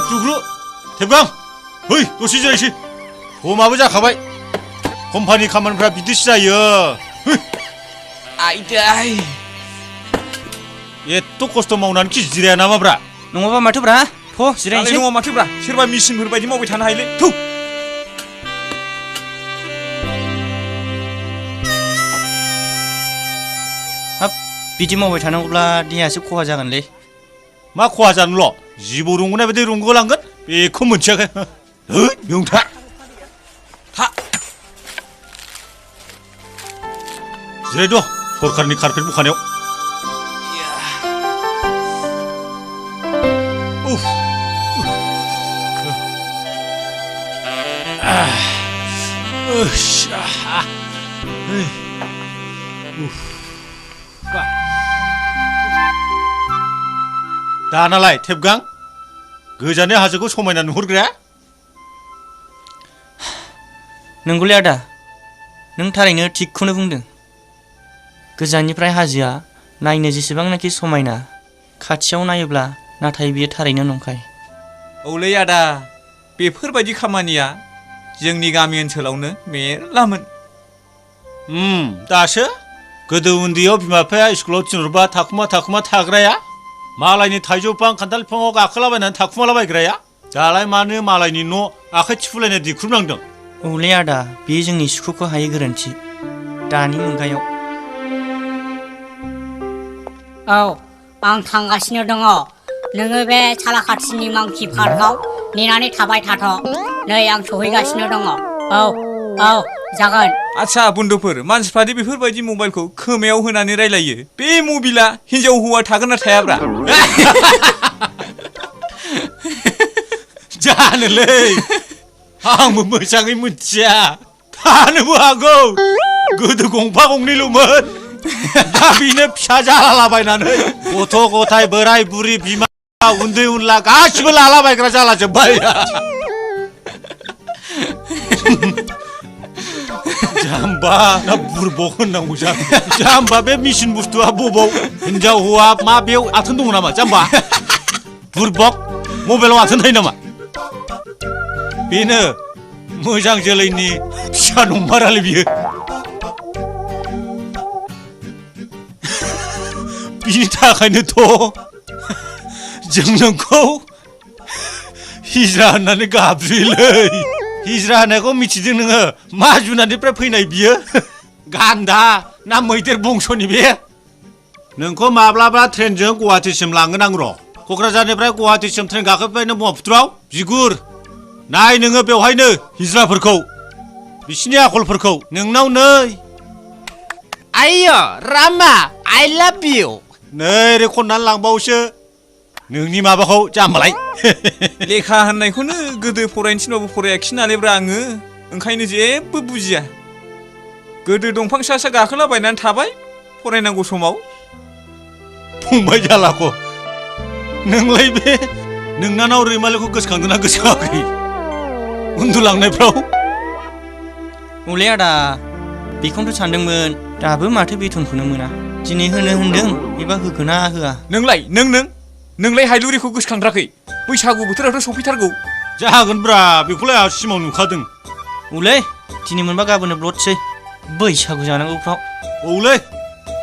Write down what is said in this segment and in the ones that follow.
दुग्रु 대강 어이 दसे जिरायसै समाबो जाखाबाय कम्पानि खामानिफ्रा बिदिसो जायो आइदाय एत्त' खस्थ' मावनानै खि जिराया नामाब्रा नङाबा माथोब्रा थ' जिरायनोसै नङा माथोब्रा सोरबा मेसिनफोर बायदि मावबाय थानो हायोलै थौ हाब बिदि मावबाय थानांगौब्ला देहायासो खहा जागोनलै मा खहा जानोल' जिबौ रंगनाय बायदि रंगलांगोन बेखौ मोनथियाखै है बेवथा हा जिरायद' सरकारनि कारपेट बखानायाव उफ दानालाय टेपगां गोजाननि हाजोखौ समायना नुहुरग्राया नंगौलै आदा नों थारैनो थिगखौनो बुंदों गोजाननिफ्राय हाजोआ नायनो जेसेबांनाखि समायना खाथियाव नायोब्ला नाथाय बियो थारैनो नंखाय औलै आदा बेफोरबायदि खामानिया जोंनि गामि ओनसोलावनो मेरलामोन दासो गोदो उन्दैयाव बिमा बिफाया स्कुलाव थिनहरबा थाखुमा थाग्राया मालायनि थाइजौ बिफां खान्थाल बिफाङाव गाखोलाबायनानै थाखुमालाबायग्राया दालाय मानो मालायनि न' आखाइ थिफुलायना दिख्रुबनांदों औलै आदा बेयो जोंनि सुखुखौ हायै गोरोन्थि दानि मुगायाव औ आं थांगासिनो दङ नोङो बे सालाखाथिनि मांकि पार्कआव नेनानै थाबाय थाथ' नै आं सहैगासिनो दङ औ जागोन आच्छा बन्धुफोर मानसिफ्रादि बेफोरबायदि मबाइलखौ खोमायाव होनानै रायलायो बे मबाइला हिनजाव हौवा थागोन ना थायाब्रा जानोलै आंबो मोजाङै मिथिया थानोबो हागौ गोदो गंफा गंनैल'मोन दा बेनो फिसा जालाबायनानै गथ' गथाय बोराय बुरि बिमा उन्दै उनला गासिबो लालाबायग्रा जालाजोब्बाय जाम्बा ना बुरबक होननांगौ जाम्बा बे मेसिन बुस्थुआ बबाव हिनजाव हौवा मा बेयाव आथोन दङ नामा जाम्बा बुरबक मबाइलाव आथोन थायो नामा बेनो मोजां जोलैनि फिसा नंमारालै बियो बिनि थाखायनोथ' जों नोंखौ हिजरा होननानै गाबज्रियोलै हिजरा होननायखौ मिथिदों नोङो मा जुनारनिफ्राय फैनाय बियो गान्दा ना मैदेर बंस'नि बे नोंखौ माब्लाबा ट्रेनजों गुवाहाटीसिम लांगोन आं र' क'क्राझारनिफ्राय गुवाहाटीसिम ट्रेन गाखोबाय नों ब्रह्मपुत्रआव बिगुर नाय नोङो बेवहायनो हिजराफोरखौ बिसिनि आखलफोरखौ नोंनाव नै आइयो रामा आइ लाभ इउ नै रे खननानै लांबावसो नोंनि माबाखौ जाम्बालाय लेखा होननायखौनो गोदो फरायनो थिनबाबो फरायाखिसै नालायब्रा आङो ओंखायनो जेबो बुजिया गोदो दंफां सा सा गाखोलाबायनानै थाबाय फरायनांगौ समाव फंबाय जालाख' नोंलाय बे नोंनानाव रैमालिखौ गोसोखांदोंना गोसोखाङाखै उन्दुलांनायफ्राव औलै आदा बेखौनोथ' सानदोंमोन दाबो माथो बेथनखौनो मोना दिनै होनो होनदों एबा होखोना होआ नोंलाय हायलुरिखौ गोसोखांथाराखै बैसागु बोथोरावथ' सफैथारगौ जागोनब्रा बेखौलाय आहा सिमाव नुखादों औलै दिनै मोनबा गाबोननो ब्लडसै बैसागु जानांगौफ्राव औलै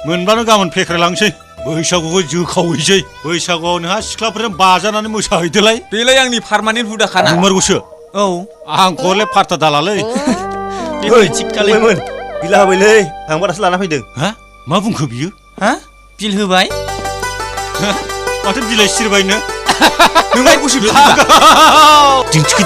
मोनबानो गाबोन फेख्रायलांसै बैसागुखौ जोखावहैसै बैसागुआव नोंहा सिख्लाफोरजों बाजानानै मोसाहैदोलाय बेलाय आंनि पार्मानेन्ट हुदाखाना नंमारगौसो औ आंखौलाय फार्था दालालै बेखौनो थिग खालामोन बिला होबायलै आंबा दासो लाना फैदों हा मा बुंखो बियो हा बिल होबाय माथो बिलाइ सिरबायनो नोंलाय गुसु दिंथिखि